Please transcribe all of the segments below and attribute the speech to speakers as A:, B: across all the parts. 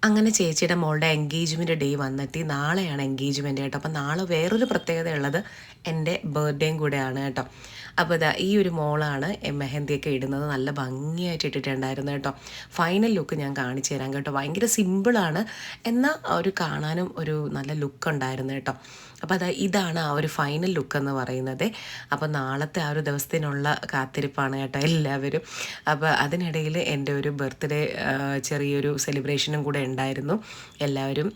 A: അങ്ങനെ ചേച്ചിയുടെ മോളുടെ എൻഗേജ്മെൻറ്റ് ഡേ വന്നെത്തി. നാളെയാണ് എൻഗേജ്മെൻറ്റ് കേട്ടോ. അപ്പോൾ നാളെ വേറൊരു പ്രത്യേകത ഉള്ളത് എൻ്റെ ബർത്ത്ഡേയും കൂടെയാണ് കേട്ടോ. അപ്പോൾ ഇതാ ഈ ഒരു മോളാണ് മെഹന്തിയൊക്കെ ഇടുന്നത്. നല്ല ഭംഗിയായിട്ട് ഇട്ടിട്ടുണ്ടായിരുന്നു കേട്ടോ. ഫൈനൽ ലുക്ക് ഞാൻ കാണിച്ചു തരാം കേട്ടോ. ഭയങ്കര സിമ്പിളാണ്, എന്നാൽ ഒരു കാണാനും ഒരു നല്ല ലുക്ക് ഉണ്ടായിരുന്നു കേട്ടോ. അപ്പോൾ ഇതാണ് ആ ഒരു ഫൈനൽ ലുക്ക് എന്ന് പറയുന്നത്. അപ്പോൾ നാളത്തെ ആ ഒരു ദിവസത്തിനുള്ള കാത്തിരിപ്പാണ് കേട്ടോ എല്ലാവരും. അപ്പോൾ അതിനിടയിൽ എൻ്റെ ഒരു ബർത്ത്ഡേ ചെറിയൊരു സെലിബ്രേഷനും കൂടെ ഉണ്ടായിരുന്നു. എല്ലാവരും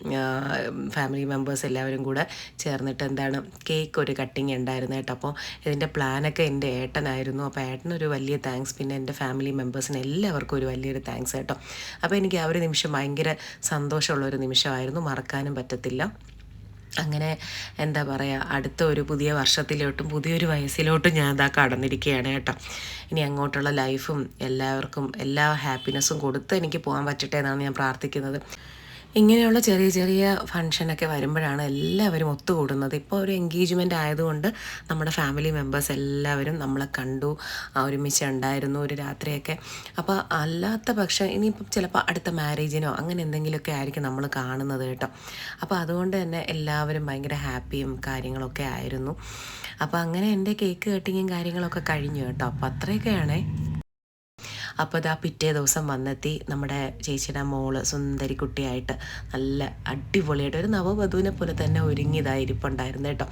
A: ഫാമിലി മെമ്പേഴ്സ് എല്ലാവരും കൂടെ ചേർന്നിട്ട് എന്താണ് കേക്ക് ഒരു കട്ടിങ് ഉണ്ടായിരുന്നു കേട്ടോ. അപ്പോൾ ഇതിൻ്റെ പ്ലാനൊക്കെ എൻ്റെ ഏട്ടനായിരുന്നു. അപ്പോൾ ഏട്ടനൊരു വലിയ താങ്ക്സ്, പിന്നെ എൻ്റെ ഫാമിലി മെമ്പേഴ്സിന് എല്ലാവർക്കും ഒരു വലിയൊരു താങ്ക്സ് കേട്ടോ. അപ്പോൾ എനിക്ക് ആ ഒരു നിമിഷം ഭയങ്കര സന്തോഷമുള്ളൊരു നിമിഷമായിരുന്നു, മറക്കാനും പറ്റത്തില്ല. അങ്ങനെ എന്താ പറയുക, അടുത്ത ഒരു പുതിയ വർഷത്തിലോട്ടും പുതിയൊരു വയസ്സിലോട്ടും ഞാൻ ഇതാ കടന്നിരിക്കുകയാണ് കേട്ടോ. ഇനി അങ്ങോട്ടുള്ള ലൈഫും എല്ലാവർക്കും എല്ലാ ഹാപ്പിനെസ്സും കൊടുത്ത് എനിക്ക് പോകാൻ പറ്റട്ടെ എന്നാണ് ഞാൻ പ്രാർത്ഥിക്കുന്നത്. ഇങ്ങനെയുള്ള ചെറിയ ചെറിയ ഫങ്ഷനൊക്കെ വരുമ്പോഴാണ് എല്ലാവരും ഒത്തുകൂടുന്നത്. ഇപ്പോൾ ഒരു എൻഗേജ്മെൻ്റ് ആയതുകൊണ്ട് നമ്മുടെ ഫാമിലി മെമ്പേഴ്സ് എല്ലാവരും നമ്മളെ കണ്ടു, ഒരുമിച്ച് ഉണ്ടായിരുന്നു ഒരു രാത്രിയൊക്കെ. അപ്പോൾ അല്ലാത്ത പക്ഷം ഇനിയിപ്പം ചിലപ്പോൾ അടുത്ത മാരേജിനോ അങ്ങനെ എന്തെങ്കിലുമൊക്കെ ആയിരിക്കും നമ്മൾ കാണുന്നത് കേട്ടോ. അപ്പോൾ അതുകൊണ്ട് തന്നെ എല്ലാവരും ഭയങ്കര ഹാപ്പിയും കാര്യങ്ങളൊക്കെ ആയിരുന്നു. അപ്പോൾ അങ്ങനെ എൻ്റെ കേക്ക് കട്ടിങ്ങും കാര്യങ്ങളൊക്കെ കഴിഞ്ഞു കേട്ടോ. അപ്പോൾ അത്രയൊക്കെയാണേ. അപ്പോൾ ഇതാ പിറ്റേ ദിവസം വന്നെത്തി നമ്മുടെ ചേച്ചിയുടെ മോള് സുന്ദരി കുട്ടിയായിട്ട് നല്ല അടിപൊളിയായിട്ട് ഒരു നവവധുവിനെ പോലെ തന്നെ ഒരുങ്ങിയതായിരിപ്പുണ്ടായിരുന്നു കേട്ടോ.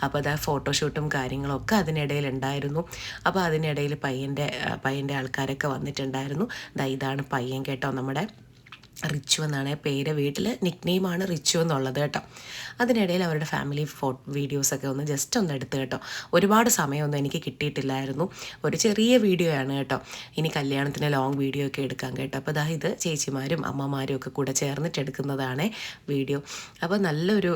A: അപ്പോൾ അതാ ഫോട്ടോഷൂട്ടും കാര്യങ്ങളൊക്കെ അതിനിടയിൽ ഉണ്ടായിരുന്നു. അപ്പോൾ അതിനിടയിൽ പയ്യൻ്റെ ആൾക്കാരൊക്കെ വന്നിട്ടുണ്ടായിരുന്നു. ഇതാണ് പയ്യൻ കേട്ടോ, നമ്മുടെ റിച്ചു എന്നാണ് പേര്. വീട്ടിൽ നിക് നെയിമാണ് റിച്ചു എന്നുള്ളത് കേട്ടോ. അതിനിടയിൽ അവരുടെ ഫാമിലി വീഡിയോസൊക്കെ ഒന്ന് ജസ്റ്റ് ഒന്ന് എടുത്ത് കേട്ടോ. ഒരുപാട് സമയമൊന്നും എനിക്ക് കിട്ടിയിട്ടില്ലായിരുന്നു. ഒരു ചെറിയ വീഡിയോ ആണ് കേട്ടോ. ഇനി കല്യാണത്തിന് ലോങ് വീഡിയോ ഒക്കെ എടുക്കാം കേട്ടോ. അപ്പോൾ ഇത് ചേച്ചിമാരും അമ്മമാരും ഒക്കെ കൂടെ ചേർന്നിട്ട് എടുക്കുന്നതാണ് വീഡിയോ. അപ്പോൾ നല്ലൊരു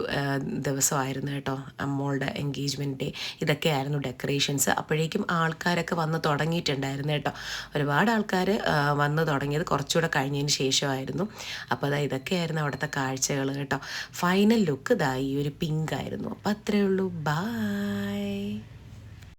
A: ദിവസമായിരുന്നു കേട്ടോ മോളുടെ എൻഗേജ്മെൻറ്റ് ഡേ. ഇതൊക്കെയായിരുന്നു ഡെക്കറേഷൻസ്. അപ്പോഴേക്കും ആൾക്കാരൊക്കെ വന്ന് തുടങ്ങിയിട്ടുണ്ടായിരുന്നു കേട്ടോ. ഒരുപാട് ആൾക്കാർ വന്ന് തുടങ്ങിയത് കുറച്ചുകൂടെ കഴിഞ്ഞതിന് ശേഷമായിരുന്നു. അപ്പോൾ ഇതൊക്കെയായിരുന്നു അവിടുത്തെ കാഴ്ചകൾ കേട്ടോ. ഫൈനൽ ലുക്ക് ഈ ഒരു പിങ്ക് ആയിരുന്നു. അപ്പോൾ അത്രയേ ഉള്ളൂ. ബായ്.